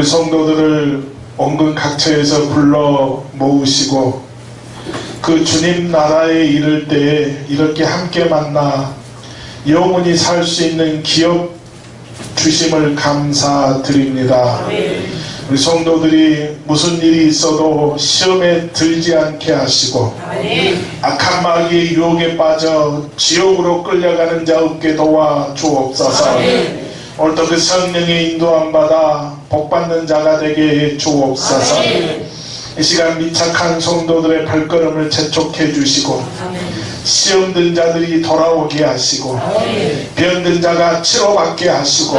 우리 성도들을 원근 각처에서 불러 모으시고 그 주님 나라에 이를 때에 이렇게 함께 만나 영원히 살 수 있는 기업 주심을 감사드립니다. 우리 성도들이 무슨 일이 있어도 시험에 들지 않게 하시고 악한 마귀의 유혹에 빠져 지옥으로 끌려가는 자 없게 도와 주옵소서. 오늘도 그 성령의 인도함 받아 복받는 자가 되게 해 주옵소서. 이 시간 미착한 성도들의 발걸음을 재촉해 주시고 시험든 자들이 돌아오게 하시고 병든 자가 치료받게 하시고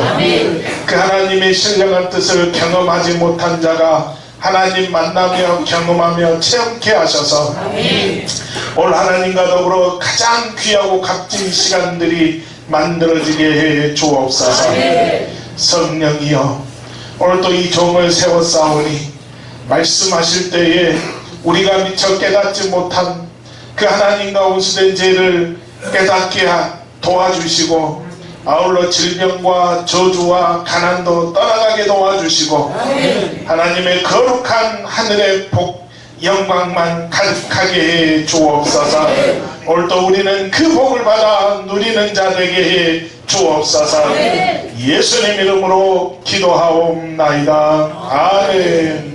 그 하나님의 신령한 뜻을 경험하지 못한 자가 하나님 만나며 경험하며 체험케 하셔서 올 하나님과 더불어 가장 귀하고 값진 시간들이 만들어지게 해 주옵소서. 성령이여 오늘도 이 종을 세워싸우니 말씀하실 때에 우리가 미처 깨닫지 못한 그 하나님과 온수된 죄를 깨닫게 도와주시고 아울러 질병과 저주와 가난도 떠나가게 도와주시고 하나님의 거룩한 하늘의 복 영광만 가득하게 해 주옵소서. 오늘도 우리는 그 복을 받아 누리는 자 되게 해 주옵소서. 예수님 이름으로 기도하옵나이다. 아멘.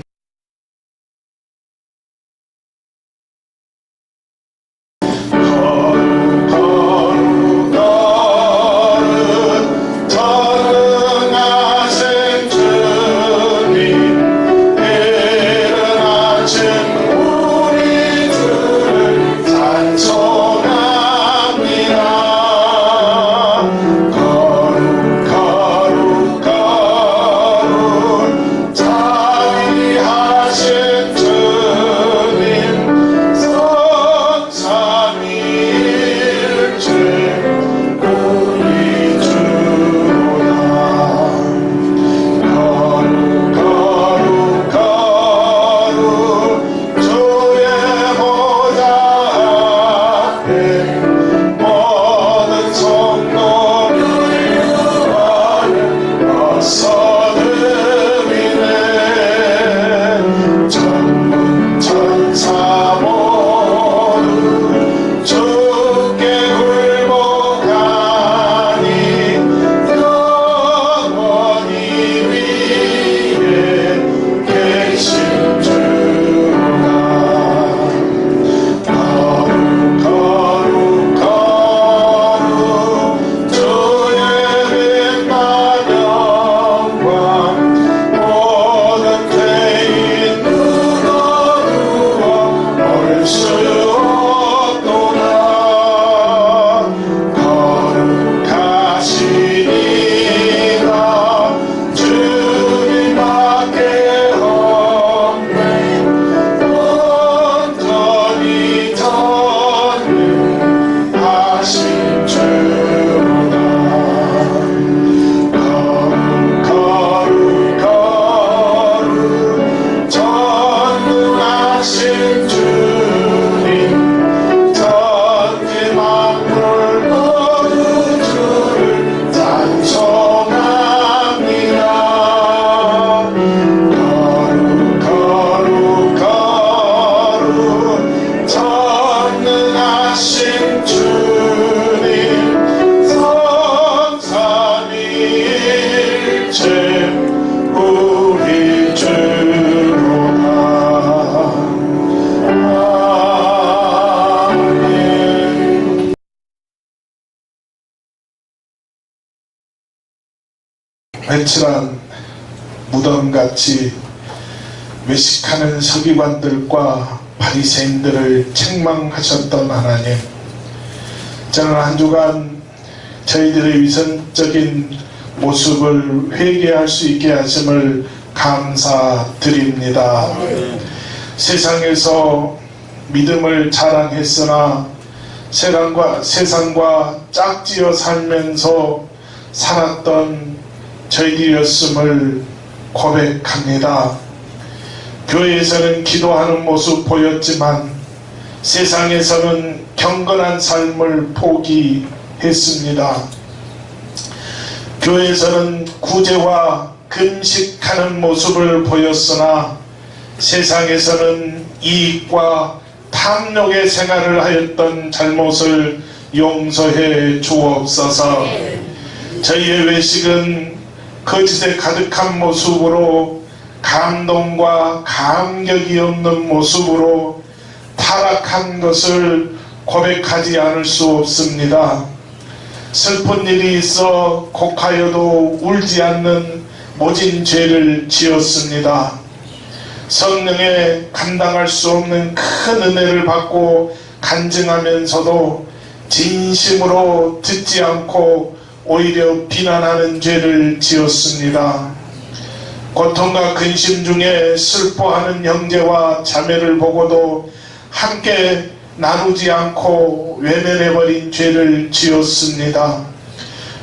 회칠한 무덤같이 외식하는 서기관들과 바리새인들을 책망하셨던 하나님, 저는 한 주간 저희들의 위선적인 모습을 회개할 수 있게 하심을 감사드립니다. 세상에서 믿음을 자랑했으나 세상과 짝지어 살면서 살았던 저희들이었음을 고백합니다. 교회에서는 기도하는 모습 보였지만 세상에서는 경건한 삶을 포기했습니다. 교회에서는 구제와 금식하는 모습을 보였으나 세상에서는 이익과 탐욕의 생활을 하였던 잘못을 용서해 주옵소서. 저희의 외식은 거짓에 가득한 모습으로, 감동과 감격이 없는 모습으로 타락한 것을 고백하지 않을 수 없습니다. 슬픈 일이 있어 곡하여도 울지 않는 모진 죄를 지었습니다. 성령의 감당할 수 없는 큰 은혜를 받고 간증하면서도 진심으로 듣지 않고 오히려 비난하는 죄를 지었습니다. 고통과 근심 중에 슬퍼하는 형제와 자매를 보고도 함께 나누지 않고 외면해버린 죄를 지었습니다.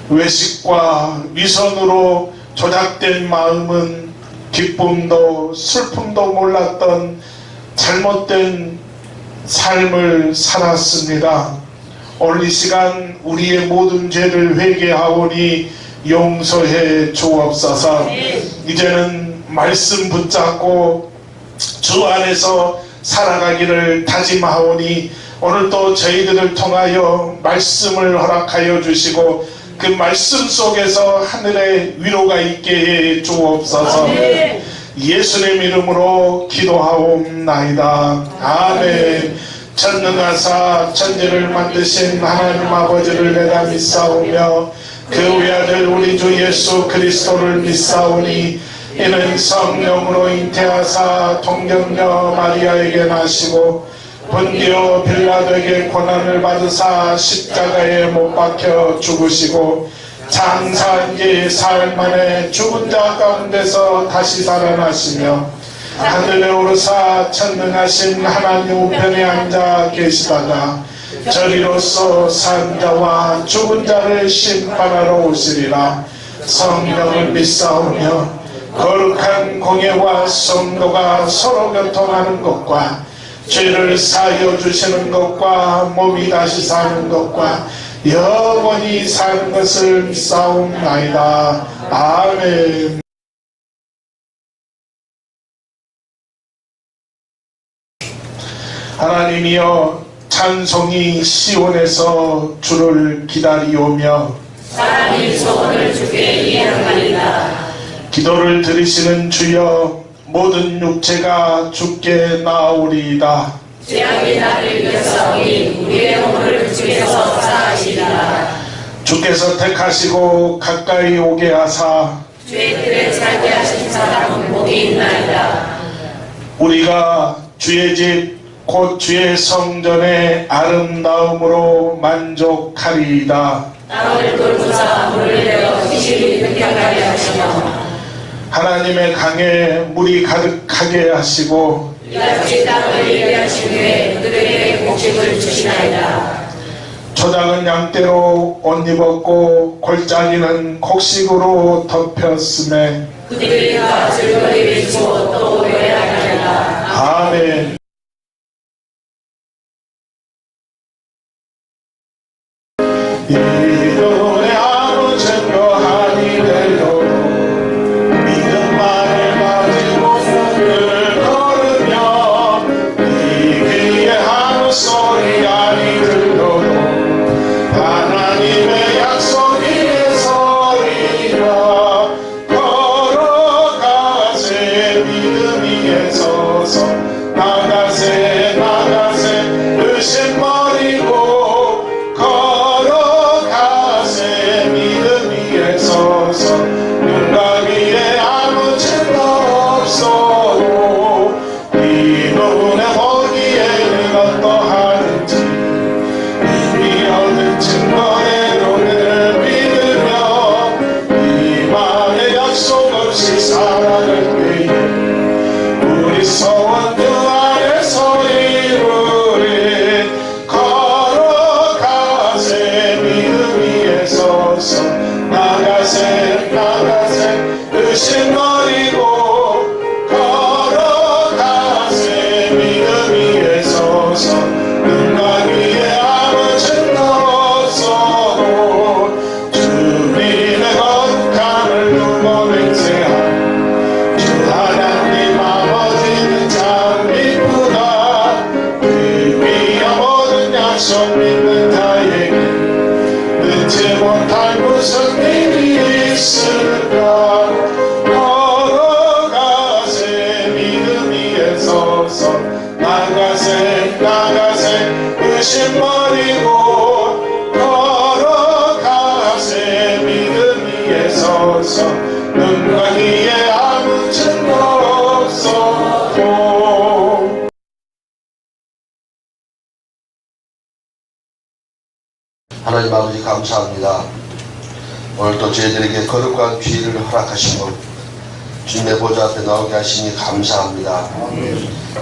외식과 위선으로 조작된 마음은 기쁨도 슬픔도 몰랐던 잘못된 삶을 살았습니다. 오늘 이 시간 우리의 모든 죄를 회개하오니 용서해 주옵소서. 이제는 말씀 붙잡고 주 안에서 살아가기를 다짐하오니 오늘도 저희들을 통하여 말씀을 허락하여 주시고 그 말씀 속에서 하늘의 위로가 있게 해 주옵소서. 예수님 이름으로 기도하옵나이다. 아멘. 전능하사 천지를 만드신 하나님 아버지를 내가 믿사오며 그 외아들 우리 주 예수 그리스도를 믿사오니 이는 성령으로 잉태하사 동정녀 마리아에게 나시고 본디오 빌라도에게 고난을 받으사 십자가에 못 박혀 죽으시고 장사한 지 사흘 만에 죽은 자 가운데서 다시 살아나시며 하늘에 오르사 천능하신 하나님 우편에 앉아 계시다가 저리로서 산 자와 죽은 자를 심판하러 오시리라. 성령을 믿사오며 거룩한 공예와 성도가 서로 교통하는 것과 죄를 사하여 주시는 것과 몸이 다시 사는 것과 영원히 사는 것을 믿사옵나이다. 아멘. 하나님이여, 찬송이 시온에서 주를 기다리오며 사람이 소원을 주께 예언하리라. 기도를 들으시는 주여, 모든 육체가 주께 나오리이다. 죄악이 나를 이겨싸우니 우리의 몸을 주께서 사하시리라. 주께서 택하시고 가까이 오게 하사 죄들에 살게 하신 사람은 복이 있나이다. 우리가 주의 집 곧 주의 성전의 아름다움으로 만족하리이다. 땅을 돌고사 물을 내어 기실이 득하게 하시며 하나님의 강에 물이 가득하게 하시고 이같이 땅을 예비하신 후에 그들에게 곡식을 주시나이다. 초장은 양떼로 옷 입었고 골짜기는 곡식으로 덮였음에 그들이 다 즐거이 외치고 또 노래하리라. 아멘. 이름의 아무 증거하니 되려 믿음만을 가지고 늘 걸으며 이 귀에 아무 소리 아니 들려도 하나님의 약속이 서리라. 걸어가세 믿음 위에 서서 나가세 나가세 의심 버리고 걸어가세 하나님 아버지 감사합니다. 오늘도 저희들에게 거룩한 기회를 허락하시고 주님의 보좌 앞에 나오게 하시니 감사합니다.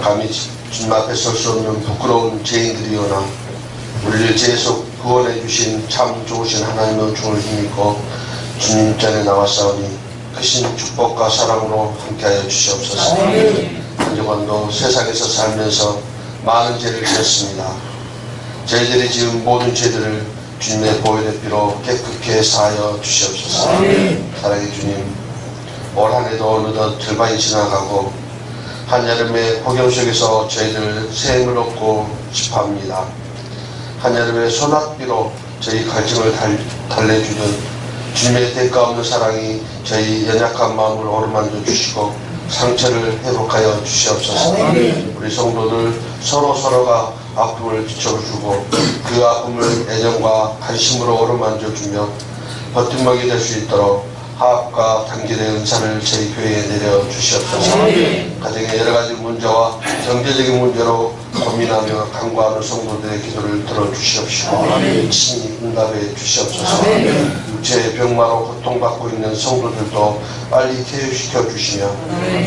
감히 주님 앞에 설 수 없는 부끄러운 죄인들이오나 우리를 죄에서 구원해 주신 참 좋으신 하나님의 은총을 힘입고 주님 전에 나왔사오니 크신 축복과 사랑으로 함께하여 주시옵소서. 한 주간도 세상에서 살면서 많은 죄를 지었습니다. 저희들이 지은 모든 죄들을 주님의 보혈의 피로 깨끗게 사하여 주시옵소서. 사랑의 주님, 올 한 해도 어느덧 절반이 지나가고 한여름의 폭염 속에서 저희들 새 힘을 얻고 싶어 합니다. 한여름의 소낙비로 저희 갈증을 달래주는 주님의 대가 없는 사랑이 저희 연약한 마음을 어루만져 주시고 상처를 회복하여 주시옵소서. 우리 성도들 서로가 아픔을 비춰주고 그 아픔을 애정과 관심으로 어루만져 주며 버팀목이 될 수 있도록 화합과 단결의 은사를 저희 교회에 내려 주시옵소서. 가정의 여러가지 문제와 경제적인 문제로 고민하며 간구하는 성도들의 기도를 들어주시옵시고 친히 응답해 주시옵소서. 육체의 병마로 고통받고 있는 성도들도 빨리 쾌유시켜 주시며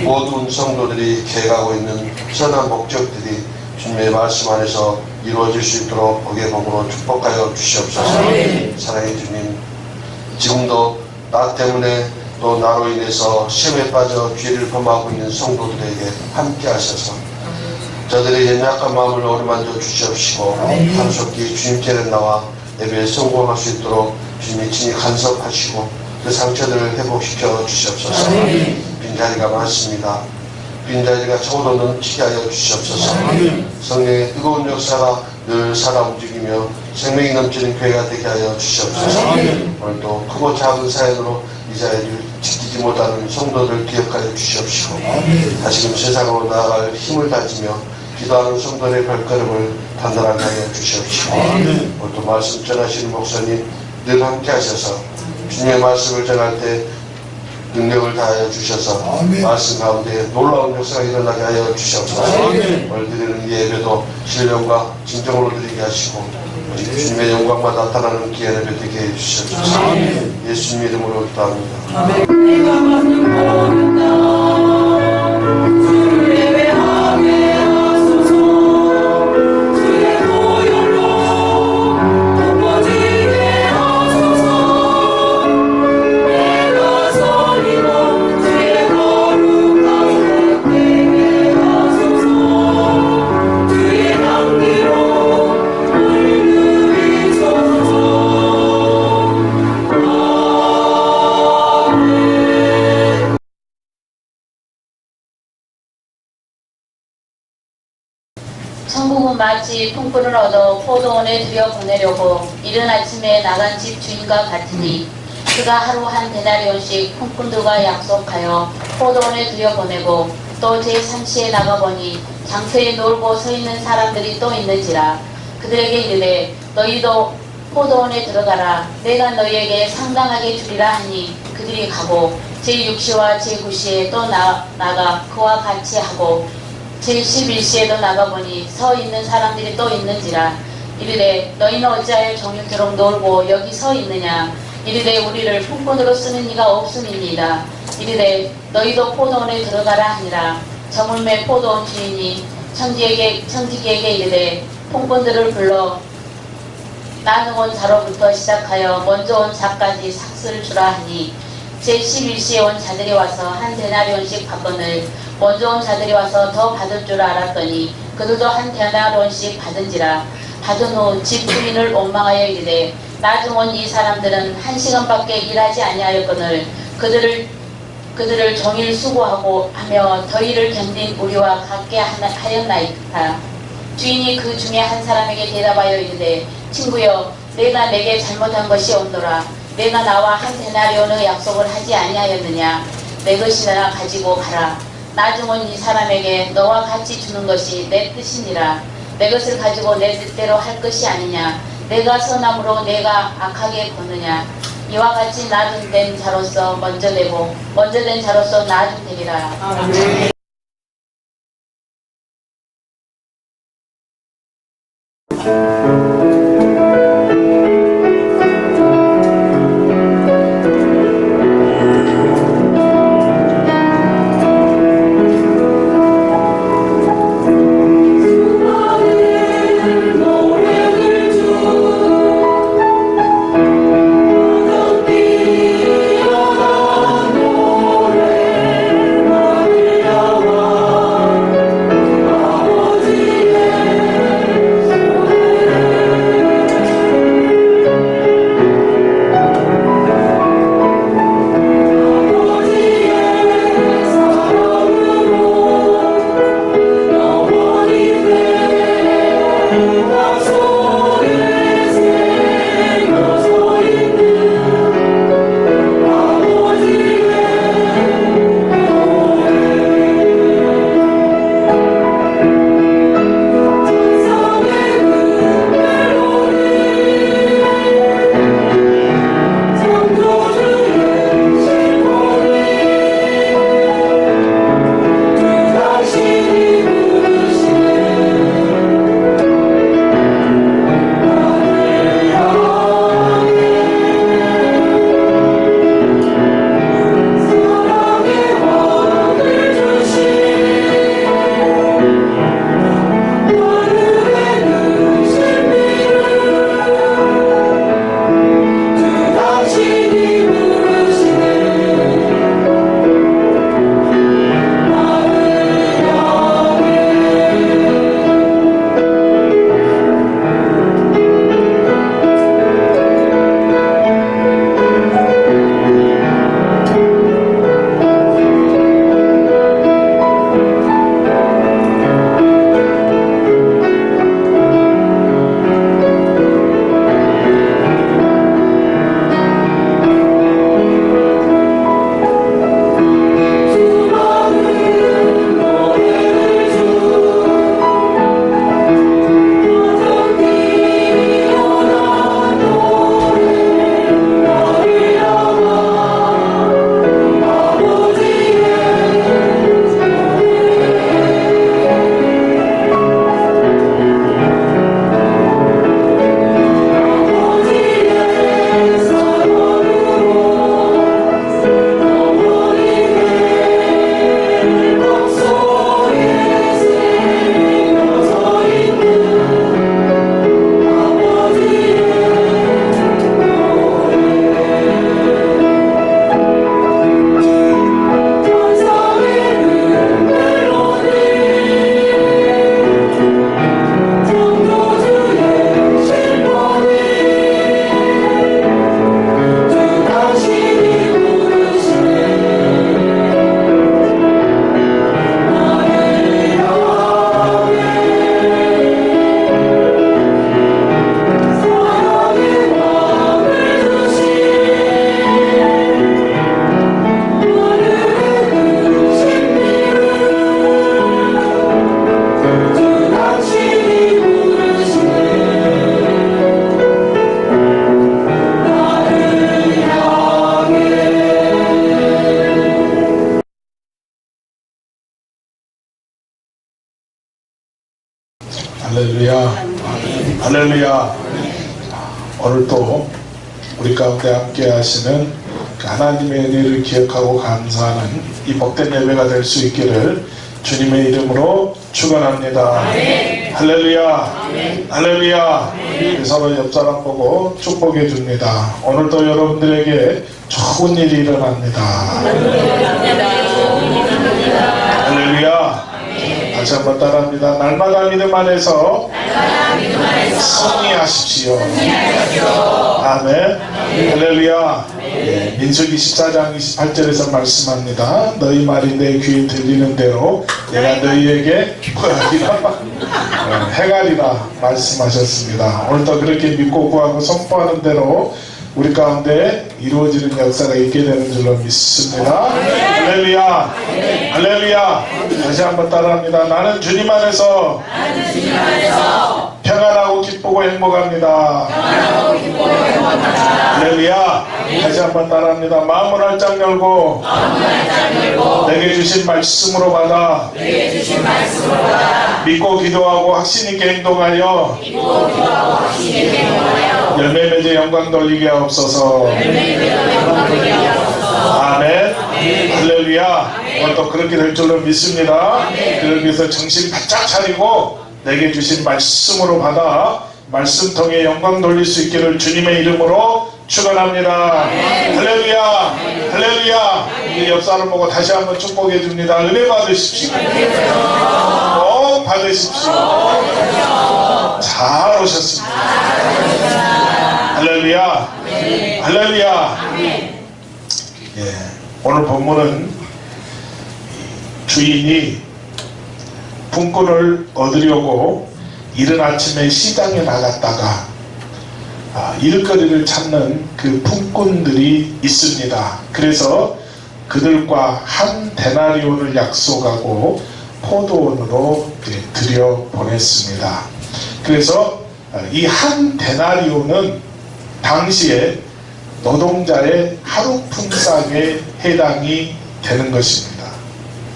모든 성도들이 계획하고 있는 선한 목적들이 주님의 말씀 안에서 이루어질 수 있도록 복의 복으로 축복하여 주시옵소서. 사랑의 주님, 지금도 나 때문에 또 나로 인해서 시험에 빠져 죄를 범하고 있는 성도들에게 함께 하셔서 저들의 연약한 마음을 어루만져 주시옵시고 한속히 주님께로 나와 예배에 성공할 수 있도록 주님이 친히 간섭하시고 그 상처들을 회복시켜 주시옵소서. 빈자리가 많습니다. 빈자리가 차고도 넘치게 하여 주시옵소서. 성령의 뜨거운 역사가 늘 살아 움직이며 생명이 넘치는 교회가 되게 하여 주시옵소서. 오늘도 크고 작은 사연으로 이 자리를 지키지 못하는 성도들 기억하여 주시옵시고 다시금 세상으로 나아갈 힘을 다지며 기도하는 성도의 발걸음을 단단하게 하여 주시옵시고 오늘도 말씀 전하시는 목사님 늘 함께 하셔서 주님의 말씀을 전할 때 능력을 다하여 주셔서 말씀 가운데 놀라운 역사가 일어나게 하여 주시옵소서. 오늘 드리는 예배도 신령과 진정으로 드리게 하시고 주님의 영광만 나타나는 귀한 예배 되게 해주시옵소서. 예수님 이름으로 기도합니다. 천국은 마치 품꾼을 얻어 포도원에 들여보내려고 이른 아침에 나간 집 주인과 같으니 그가 하루 한 데나리온씩 품꾼들과 약속하여 포도원에 들여보내고 또 제3시에 나가보니 장터에 놀고 서 있는 사람들이 또 있는지라. 그들에게 이르되 너희도 포도원에 들어가라. 내가 너희에게 상당하게 주리라 하니 그들이 가고 제6시와 제9시에 또 나가 그와 같이 하고 제11시에도 나가보니 서 있는 사람들이 또 있는지라. 이르되 너희는 어찌하여 종일토록 놀고 여기 서 있느냐. 이르되 우리를 품꾼으로 쓰는 이가 없음이니이다. 이르되 너희도 포도원에 들어가라 하니라. 저물매 포도원 주인이 청지기에게 이르되 품꾼들을 불러 나누온 자로부터 시작하여 먼저 온 자까지 삭스를 주라 하니 제11시에 온 자들이 와서 한 데나리온씩 받거늘 먼저 온 자들이 와서 더 받을 줄 알았더니 그들도 한 데나리온씩 받은지라. 받은 후 집주인을 원망하여 이르되 나중 온 이 사람들은 1시간밖에 일하지 아니하였거늘 그들을 종일 수고하고 하며 더위를 견딘 우리와 같게 하였나이다. 주인이 그 중에 한 사람에게 대답하여 이르되 친구여 내가 내게 잘못한 것이 온도라. 내가 나와 한 데나리온의 약속을 하지 아니하였느냐. 내 것이나 가지고 가라. 나중 온 이 사람에게 너와 같이 주는 것이 내 뜻이니라. 내 것을 가지고 내 뜻대로 할 것이 아니냐. 내가 선함으로 내가 악하게 보느냐. 이와 같이 나중 된 자로서 먼저 되고 먼저 된 자로서 나중 되리라. 아멘. 할렐루야. 오늘 또 우리 가운데 함께 하시는 그 하나님의 은혜를 기억하고 감사하는 이 복된 예배가 될 수 있기를 주님의 이름으로 축원합니다. 할렐루야. 할렐루야. 서로 옆 사람 보고 축복해 줍니다. 오늘도 여러분들에게 좋은 일이 일어납니다. 할렐루야. 다시 한번 따라합니다. 날마다 믿음 안에서 승리하십시오. 아멘. 할렐루야. 민수기 14장 28절에서 말씀합니다. 너희 말이 내 귀에 들리는 대로 내가 너희에게 행하리라 말씀하셨습니다. 오늘도 그렇게 믿고 구하고 선포하는 대로 우리 가운데 이루어지는 역사가 있게 되는 줄로 믿습니다. 할렐루야. 할렐루야. 다시 한번 따라합니다. 나는 주님 안에서 평안하고 기쁘고 행복합니다. 할렐루야. 다시 한번 따라합니다. 마음을 활짝 열고 내게 주신 말씀으로 받아 믿고 기도하고 확신 있게 행동하여 열매 맺어 영광 돌리게 하옵소서. 아멘. 할렐루야. 오늘도 그렇게 될 줄로 믿습니다. 그러기 위해서 정신 바짝 차리고 내게 주신 말씀으로 받아 말씀 통해 영광 돌릴 수 있기를 주님의 이름으로 축원합니다. 할렐루야. 할렐루야. 우리 옆 사람 보고 다시 한번 축복해 줍니다. 은혜 받으십시오. 꼭 받으십시오. 잘 오셨습니다. 할렐루야. 할렐루야. 예, 오늘 본문은 주인이 품꾼을 얻으려고 이른 아침에 시장에 나갔다가 일거리를 찾는 그 품꾼들이 있습니다. 그래서 그들과 한 데나리온을 약속하고 포도원으로 들여 보냈습니다. 그래서 이 한 데나리온은 당시에 노동자의 하루 품삯에 해당이 되는 것입니다.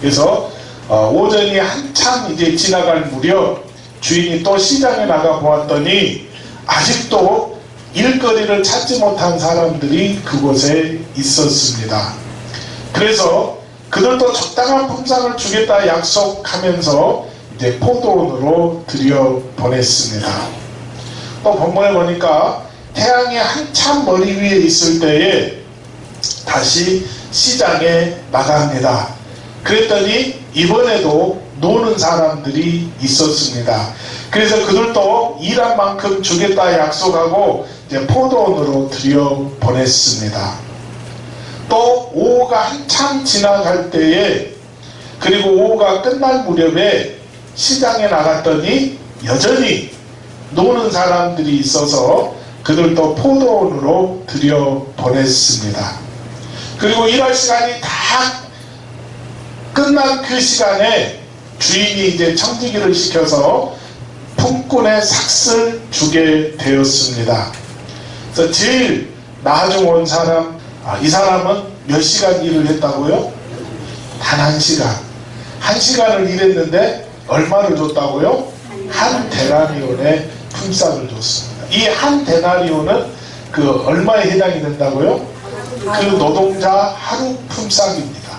그래서 오전이 한참 이제 지나갈 무렵 주인이 또 시장에 나가 보았더니 아직도 일거리를 찾지 못한 사람들이 그곳에 있었습니다. 그래서 그들도 적당한 품삯을 주겠다 약속하면서 이제 포도원으로 들여 보냈습니다. 또 본문에 보니까 태양이 한참 머리 위에 있을 때에 다시 시장에 나갑니다. 그랬더니 이번에도 노는 사람들이 있었습니다. 그래서 그들도 일한 만큼 주겠다 약속하고 이제 포도원으로 들여 보냈습니다. 또 오후가 한참 지나갈 때에 그리고 오후가 끝날 무렵에 시장에 나갔더니 여전히 노는 사람들이 있어서 그들도 포도원으로 들여 보냈습니다. 그리고 일할 시간이 다 끝난 그 시간에 주인이 이제 청지기를 시켜서 품꾼의 삭을 주게 되었습니다. 그래서 제일 나중 온 사람, 이 사람은 몇 시간 일을 했다고요? 단 1시간. 1시간을 일했는데 얼마를 줬다고요? 한 데나리온의 품삯을 줬습니다. 이 한 데나리온은 그 얼마에 해당이 된다고요? 그 노동자 하루 품삯입니다.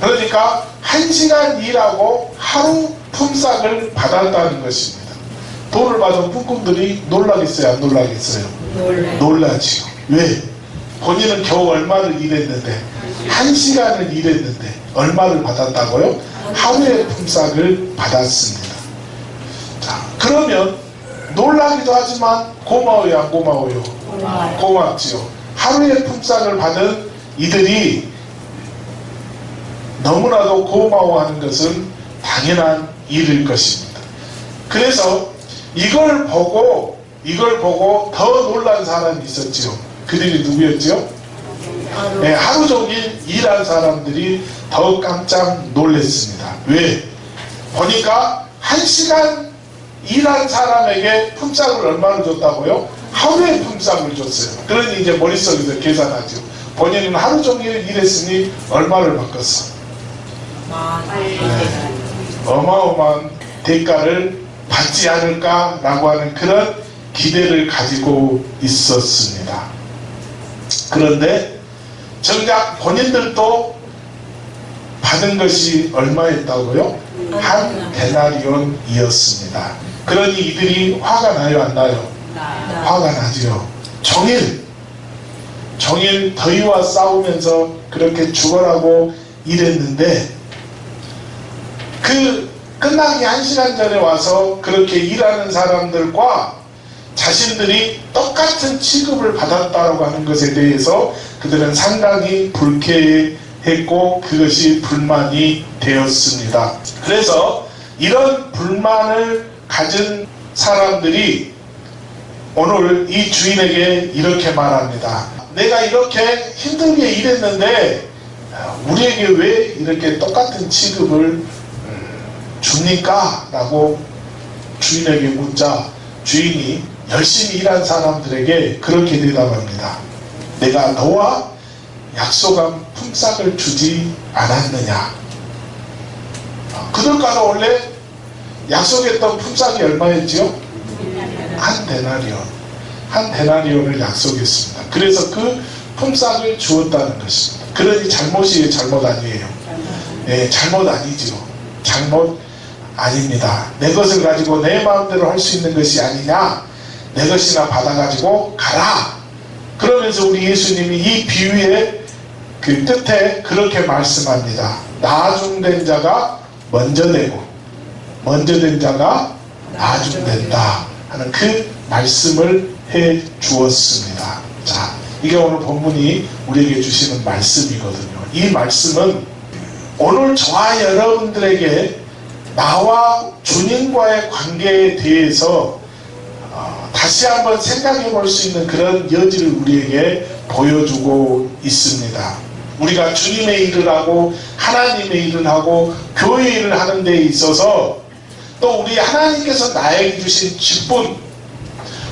그러니까 1시간 일하고 하루 품삯을 받았다는 것입니다. 돈을 받은 품꾼들이 놀라겠어요? 안 놀라겠어요? 놀라지요. 왜? 본인은 겨우 얼마를 일했는데 1시간을 일했는데 얼마를 받았다고요? 하루의 품삯을 받았습니다. 자, 그러면 놀라기도 하지만 고마워요, 안 고마워요? 고맙지요. 하루의 품삯을 받은 이들이 너무나도 고마워하는 것은 당연한 일일 것입니다. 그래서 이걸 보고 더 놀란 사람이 있었지요. 그들이 누구였지요? 네, 하루 종일 일한 사람들이 더 깜짝 놀랐습니다. 왜? 보니까 1시간 일한 사람에게 품삯을 얼마를 줬다고요? 하루의 품삯을 줬어요. 그러니 이제 머릿속에서 계산하죠. 본인은 하루 종일 일했으니 얼마를 바꿨어? 네. 어마어마한 대가를 받지 않을까라고 하는 그런 기대를 가지고 있었습니다. 그런데 정작 본인들도 받은 것이 얼마였다고요? 한 데나리온이었습니다. 그러니 이들이 화가 나요, 안 나요? 화가 나지요. 종일 더위와 싸우면서 그렇게 죽어라고 일했는데 그 끝나기 1시간 전에 와서 그렇게 일하는 사람들과 자신들이 똑같은 취급을 받았다고 하는 것에 대해서 그들은 상당히 불쾌했고 그것이 불만이 되었습니다. 그래서 이런 불만을 가진 사람들이 오늘 이 주인에게 이렇게 말합니다. 내가 이렇게 힘들게 일했는데 우리에게 왜 이렇게 똑같은 취급을 줍니까? 라고 주인에게 묻자 주인이 열심히 일한 사람들에게 그렇게 대답합니다. 내가 너와 약속한 품삯을 주지 않았느냐? 그들과는 원래 약속했던 품삯이 얼마였지요? 한 데나리온을 약속했습니다. 그래서 그 품삯을 주었다는 것입니다. 그러니 잘못이에요, 잘못 아니에요? 네, 잘못 아니죠. 잘못 아닙니다. 내 것을 가지고 내 마음대로 할 수 있는 것이 아니냐? 내 것이나 받아가지고 가라. 그러면서 우리 예수님이 이 비유의 그 끝에 그렇게 말씀합니다. 나중된 자가 먼저 되고 먼저 된 자가 나중된다 하는 그 말씀을 해 주었습니다. 자, 이게 오늘 본문이 우리에게 주시는 말씀이거든요. 이 말씀은 오늘 저와 여러분들에게 나와 주님과의 관계에 대해서 다시 한번 생각해 볼 수 있는 그런 여지를 우리에게 보여주고 있습니다. 우리가 주님의 일을 하고 하나님의 일을 하고 교회 일을 하는 데 있어서 또 우리 하나님께서 나에게 주신 직분,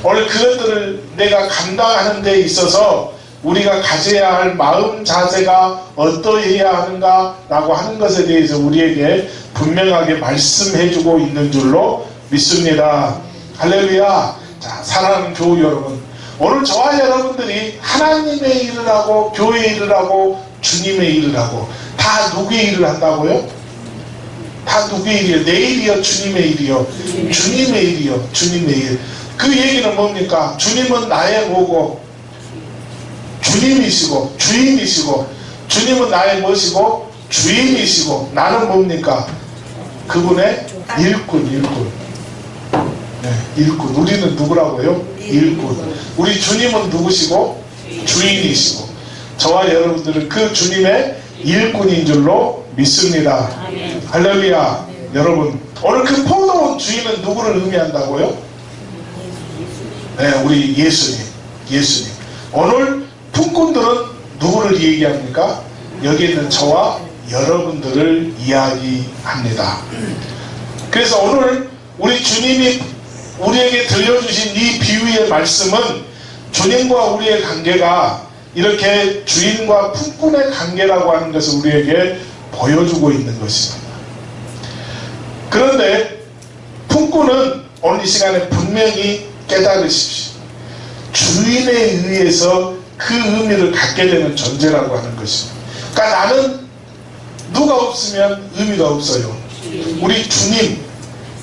오늘 그것들을 내가 감당하는 데 있어서 우리가 가져야 할 마음 자세가 어떠해야 하는가 라고 하는 것에 대해서 우리에게 분명하게 말씀해 주고 있는 줄로 믿습니다. 할렐루야. 자, 사랑하는 교우 여러분, 오늘 저와 여러분들이 하나님의 일을 하고 교회 일을 하고 주님의 일을 하고 다 누구의 일을 한다고요? 다 누구의 일이요? 내 일이요? 주님의 일이요? 주님의 일이요? 주님의 일. 그 얘기는 뭡니까? 주님은 나의 뭐고 주님이시고 주인이시고 주님은 나의 무엇이고 주인이시고 나는 뭡니까? 그분의 일꾼. 네, 일꾼. 우리는 누구라고요? 일꾼. 우리 주님은 누구시고? 주인이시고 저와 여러분들은 그 주님의 일꾼인 줄로 믿습니다. 할렐루야. 여러분, 오늘 그 포도원 주인은 누구를 의미한다고요? 네, 우리 예수님. 오늘 품꾼들은 누구를 얘기합니까? 여기 있는 저와 여러분들을 이야기합니다. 그래서 오늘 우리 주님이 우리에게 들려주신 이 비유의 말씀은 주님과 우리의 관계가 이렇게 주인과 품꾼의 관계라고 하는 것을 우리에게 보여주고 있는 것입니다. 그런데 품꾼은 오늘 이 시간에 분명히 깨달으십시오. 주인에 의해서 그 의미를 갖게 되는 존재라고 하는 것입니다. 그러니까 나는 누가 없으면 의미가 없어요. 우리 주님,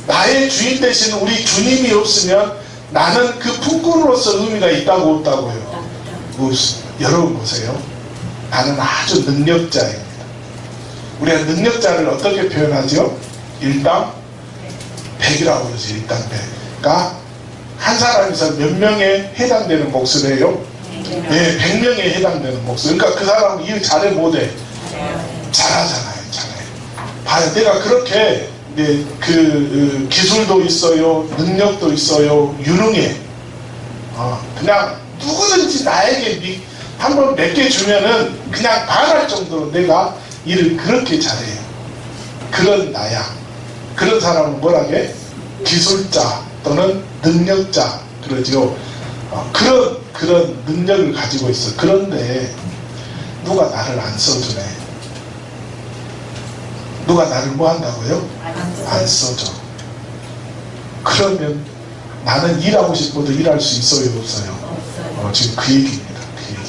나의 주인 되시는 우리 주님이 없으면 나는 그 품꾼으로서 의미가 있다고 없다고요? 없습니다. 여러분 보세요. 나는 아주 능력자입니다. 우리가 능력자를 어떻게 표현하죠? 일당 100이라고 그러죠. 일당 100. 그러니까 한 사람에서 몇 명에 해당되는 몫을 해요? 네, 100명에 해당되는 몫을. 그러니까 그 사람은 일 잘해 못해? 잘하잖아요. 봐요. 내가 그렇게 그 기술도 있어요, 능력도 있어요, 유능해. 그냥 누구든지 나에게 한번 몇 개 주면은 그냥 반할 정도로 내가 일을 그렇게 잘해요. 그런 나야. 그런 사람은 뭐라게? 기술자 또는 능력자 그러죠. 그런 능력을 가지고 있어. 그런데 누가 나를 안 써주네. 누가 나를 뭐 한다고요? 안 써줘. 그러면 나는 일하고 싶어도 일할 수 있어요, 없어요? 지금 그 얘기입니다. 그 얘기.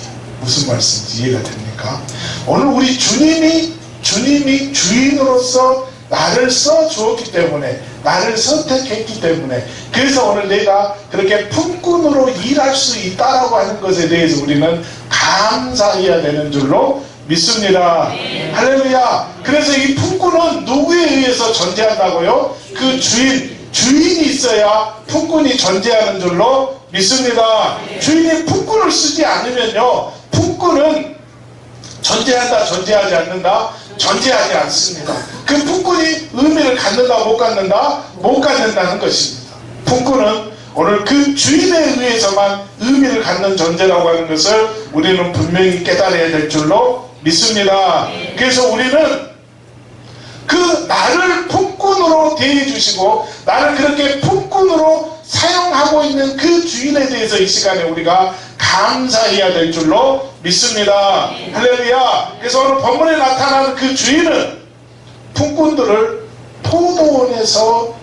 무슨 말씀인지 이해가 됩니까? 오늘 우리 주님이 주인으로서 나를 써주었기 때문에, 나를 선택했기 때문에, 그래서 오늘 내가 그렇게 품꾼으로 일할 수 있다라고 하는 것에 대해서 우리는 감사해야 되는 줄로 믿습니다. 할렐루야. 그래서 이 품꾼은 누구에 의해서 존재한다고요? 그 주인이 있어야 품꾼이 존재하는 줄로 믿습니다. 주인이 품꾼을 쓰지 않으면요, 품꾼은 존재한다, 존재하지 않는다? 존재하지 않습니다. 그 품꾼이 의미를 갖는다, 못 갖는다? 못 갖는다는 것입니다. 품꾼은 오늘 그 주인에 의해서만 의미를 갖는 존재라고 하는 것을 우리는 분명히 깨달아야 될 줄로 믿습니다. 그래서 우리는 그 나를 품꾼으로 대해주시고 나를 그렇게 품꾼으로 사용하고 있는 그 주인에 대해서 이 시간에 우리가 감사해야 될 줄로 믿습니다. 할렐루야. 그래서 오늘 본문에 나타나는 그 주인은 품꾼들을 포도원에서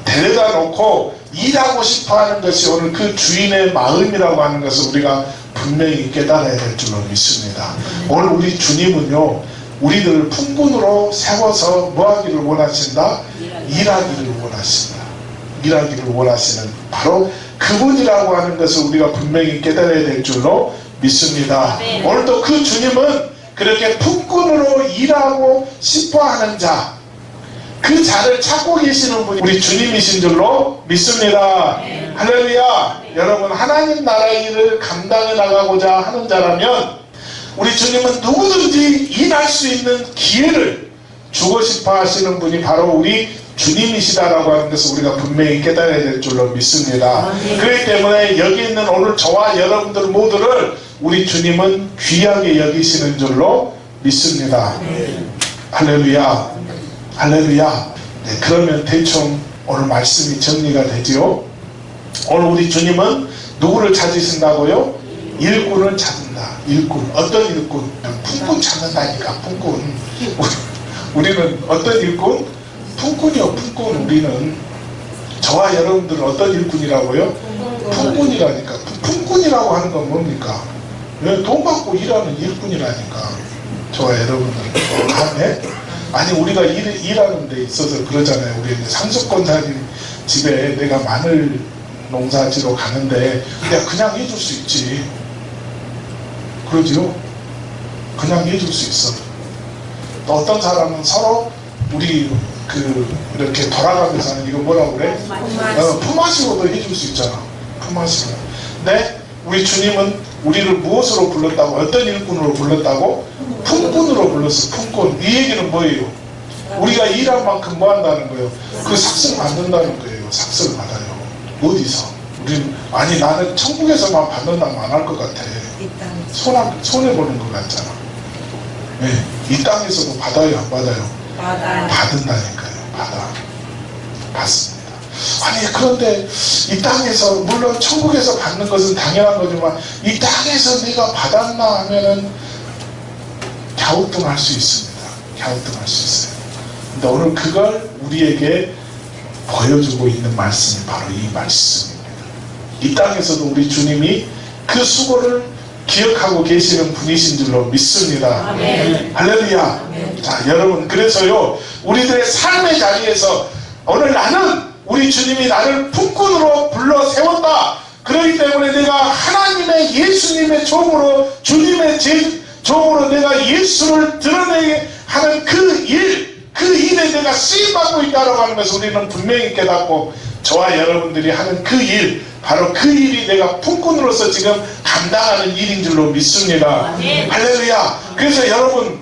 데려다 놓고 일하고 싶어하는 것이 오늘 그 주인의 마음이라고 하는 것을 우리가 분명히 깨달아야 될 줄로 믿습니다. 오늘 우리 주님은요, 우리들을 품꾼으로 세워서 뭐 하기를 원하신다? 일하기를 원하신다. 일하기를 원하시는 바로 그분이라고 하는 것을 우리가 분명히 깨달아야 될 줄로 믿습니다. 오늘도 그 주님은 그렇게 품꾼으로 일하고 싶어하는 자, 그 자를 찾고 계시는 분이 우리 주님이신 줄로 믿습니다. 할렐루야. 여러분, 하나님 나라의 일을 감당해 나가고자 하는 자라면 우리 주님은 누구든지 일할 수 있는 기회를 주고 싶어 하시는 분이 바로 우리 주님이시다라고 하는 것을 우리가 분명히 깨달아야 될 줄로 믿습니다. 그렇기 때문에 여기 있는 오늘 저와 여러분들 모두를 우리 주님은 귀하게 여기시는 줄로 믿습니다. 할렐루야. 할렐루야. 네, 그러면 대충 오늘 말씀이 정리가 되지요. 오늘 우리 주님은 누구를 찾으신다고요? 일꾼을 찾는다. 일꾼. 어떤 일꾼? 품꾼 찾는다니까. 품꾼. 우리는 어떤 일꾼? 품꾼이요. 품꾼. 우리는 저와 여러분들은 어떤 일꾼이라고요? 품꾼이라니까. 품꾼이라고 하는 건 뭡니까? 돈 받고 일하는 일꾼이라니까. 저와 여러분들은. 아니 우리가 일하는 데 있어서 그러잖아요. 우리 상속권자님 집에 내가 마늘 농사지러 가는데 내가 그냥 해줄 수 있지. 그러지요? 그냥 해줄 수 있어. 또 어떤 사람은 서로 우리 이렇게 돌아가면서 하는 이거 뭐라고 그래? 품앗이로도 해줄 수 있잖아. 품앗이로. 근데 우리 주님은 우리를 무엇으로 불렀다고? 어떤 일꾼으로 불렀다고? 품꾼으로 불렀어. 품꾼. 이 얘기는 뭐예요? 우리가 일한 만큼 뭐 한다는 거예요? 그 삭슬 받는다는 거예요. 삭슬 받아요. 어디서? 우리는 아니 나는 천국에서만 받는다면 안 할 것 같아. 손해보는 것 같잖아. 네, 이 땅에서도 받아요, 안 받아요? 받은다니까요. 받습니다. 아니 그런데 이 땅에서 물론 천국에서 받는 것은 당연한 거지만 이 땅에서 내가 받았나 하면은 갸우뚱할 수 있습니다. 갸우뚱할 수 있어요. 근데 오늘 그걸 우리에게 보여주고 있는 말씀이 바로 이 말씀입니다. 이 땅에서도 우리 주님이 그 수고를 기억하고 계시는 분이신 줄로 믿습니다. 아멘. 할렐루야. 아멘. 자, 여러분, 그래서요, 우리들의 삶의 자리에서 오늘 나는 우리 주님이 나를 품꾼으로 불러 세웠다. 그렇기 때문에 내가 하나님의 예수님의 종으로 주님의 종으로 내가 예수를 드러내게 하는 그 일에 내가 쓰임받고 있다고 하는 것을 우리는 분명히 깨닫고 저와 여러분들이 하는 그 일, 바로 그 일이 내가 품꾼으로서 지금 감당하는 일인 줄로 믿습니다. 할렐루야. 그래서 여러분,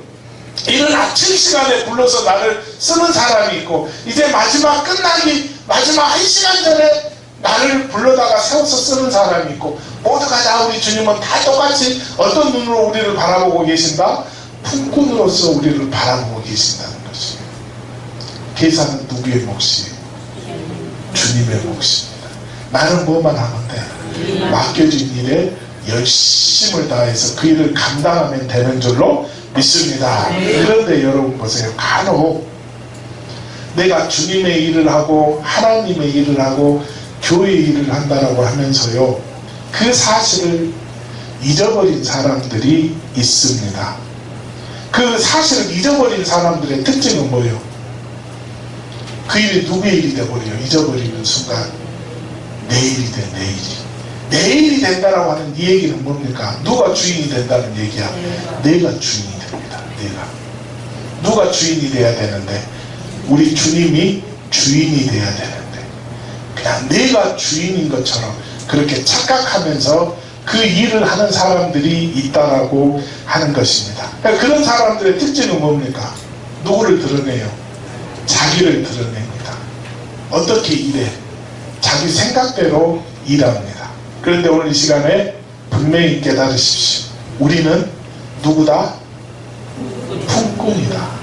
이런 아침 시간에 불러서 나를 쓰는 사람이 있고 이제 마지막 1시간 전에 나를 불러다가 세워서 쓰는 사람이 있고 모두가 다 우리 주님은 다 똑같이 어떤 눈으로 우리를 바라보고 계신다? 품꾼으로서 우리를 바라보고 계신다는 것이에요. 계산은 누구의 몫이? 주님의 몫입니다. 나는 뭐만 하면 돼? 맡겨진 일에 열심을 다해서 그 일을 감당하면 되는 줄로 믿습니다. 그런데 여러분 보세요. 간혹 내가 주님의 일을 하고 하나님의 일을 하고 교회 일을 한다라고 하면서요, 그 사실을 잊어버린 사람들이 있습니다. 그 사실을 잊어버린 사람들의 특징은 뭐예요? 그 일이 누구의 일이 돼버려요? 잊어버리는 순간 내일이 돼. 내일이 된다라고 하는 이 얘기는 뭡니까? 누가 주인이 된다는 얘기야? 내가 주인이 됩니다. 누가 주인이 돼야 되는데, 우리 주님이 주인이 돼야 되는데, 그냥 내가 주인인 것처럼 그렇게 착각하면서 그 일을 하는 사람들이 있다라고 하는 것입니다. 그러니까 그런 사람들의 특징은 뭡니까? 누구를 드러내요? 자기를 드러냅니다. 어떻게 일해? 자기 생각대로 일합니다. 그런데 오늘 이 시간에 분명히 깨달으십시오. 우리는 누구다? 품꾼이다.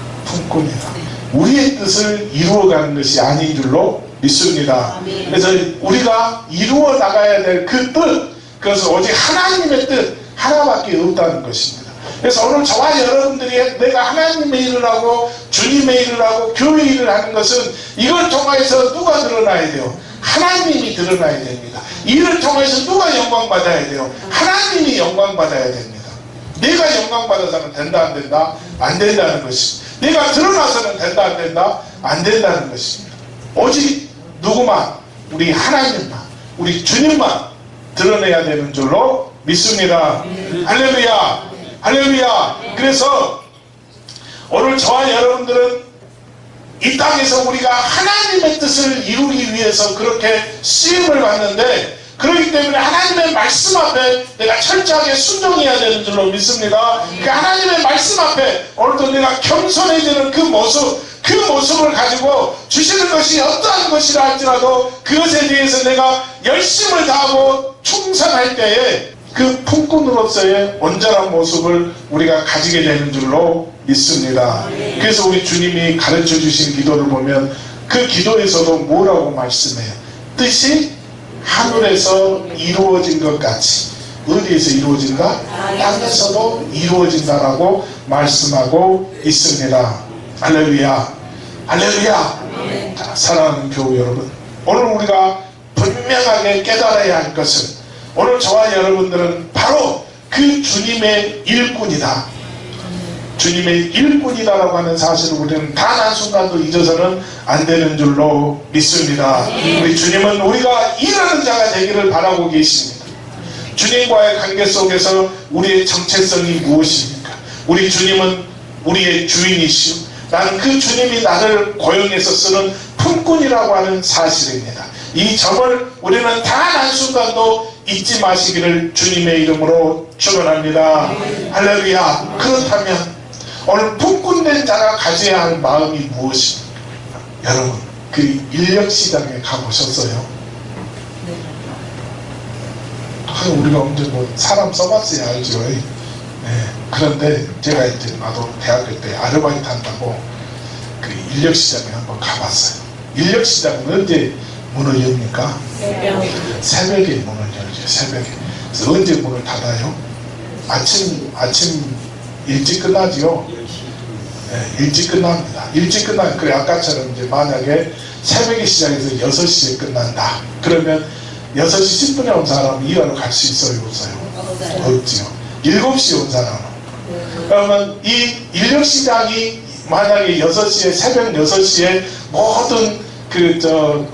우리의 뜻을 이루어가는 것이 아닌 줄로 믿습니다. 그래서 우리가 이루어 나가야 될 그 뜻, 그것은 오직 하나님의 뜻 하나밖에 없다는 것입니다. 그래서 오늘 저와 여러분들이 내가 하나님의 일을 하고 주님의 일을 하고 교회 일을 하는 것은, 이걸 통해서 누가 드러나야 돼요? 하나님이 드러나야 됩니다. 이를 통해서 누가 영광받아야 돼요? 하나님이 영광받아야 됩니다. 내가 영광받아서는 된다 안 된다? 안 된다는 것입니다. 내가 드러나서는 된다 안 된다? 안 된다는 것입니다. 오직 누구만? 우리 하나님만, 우리 주님만 드러내야 되는 줄로 믿습니다. 할렐루야, 할렐루야. 그래서 오늘 저와 여러분들은 이 땅에서 우리가 하나님의 뜻을 이루기 위해서 그렇게 쓰임을 받는데, 그렇기 때문에 하나님의 말씀 앞에 내가 철저하게 순종해야 되는 줄로 믿습니다. 그 하나님의 말씀 앞에 오늘도 내가 겸손해지는 그 모습을 가지고 주시는 것이 어떠한 것이라 할지라도 그것에 대해서 내가 열심을 다하고 충성할 때에 그 품꾼으로서의 온전한 모습을 우리가 가지게 되는 줄로 믿습니다. 그래서 우리 주님이 가르쳐 주신 기도를 보면 그 기도에서도 뭐라고 말씀해요? 뜻이 하늘에서 이루어진 것 같이, 어디에서 이루어진다? 땅에서도 이루어진다라고 말씀하고 있습니다. 할렐루야, 할렐루야. 자, 사랑하는 교우 여러분, 오늘 우리가 분명하게 깨달아야 할 것은, 오늘 저와 여러분들은 바로 그 주님의 일꾼이다. 주님의 일꾼이다라고 하는 사실을 우리는 단 한순간도 잊어서는 안 되는 줄로 믿습니다. 우리 주님은 우리가 일하는 자가 되기를 바라고 계십니다. 주님과의 관계 속에서 우리의 정체성이 무엇입니까? 우리 주님은 우리의 주인이시오. 나는 그 주님이 나를 고용해서 쓰는 품꾼이라고 하는 사실입니다. 이 점을 우리는 단 한순간도 잊지 마시기를 주님의 이름으로 축원합니다. 할렐루야. 그렇다면 오늘 품꾼된 자가 가져야 할 마음이 무엇입니까? 여러분, 그 인력시장에 가보셨어요? 우리가 언제 뭐 사람 써봤어야 알죠. 네. 그런데 제가 이제 나도 대학교 때 아르바이트 한다고 그 인력시장에 한번 가봤어요. 인력시장은 언제 문을 엽니까? 새벽에 문을 열죠. 새벽에. 그래서 언제 문을 닫아요? 아침 일찍 끝나지요. 네, 일찍 끝납니다. 일찍 끝나면, 그래 아까처럼 이제 만약에 새벽에 시작해서 6시에 끝난다. 그러면 6시 10분에 온 사람은 일하러 갈 수 있어요? 없어요? 없지요. 7시에 온 사람은. 그러면 이 인력시장이 만약에 6시에, 새벽 6시에 모든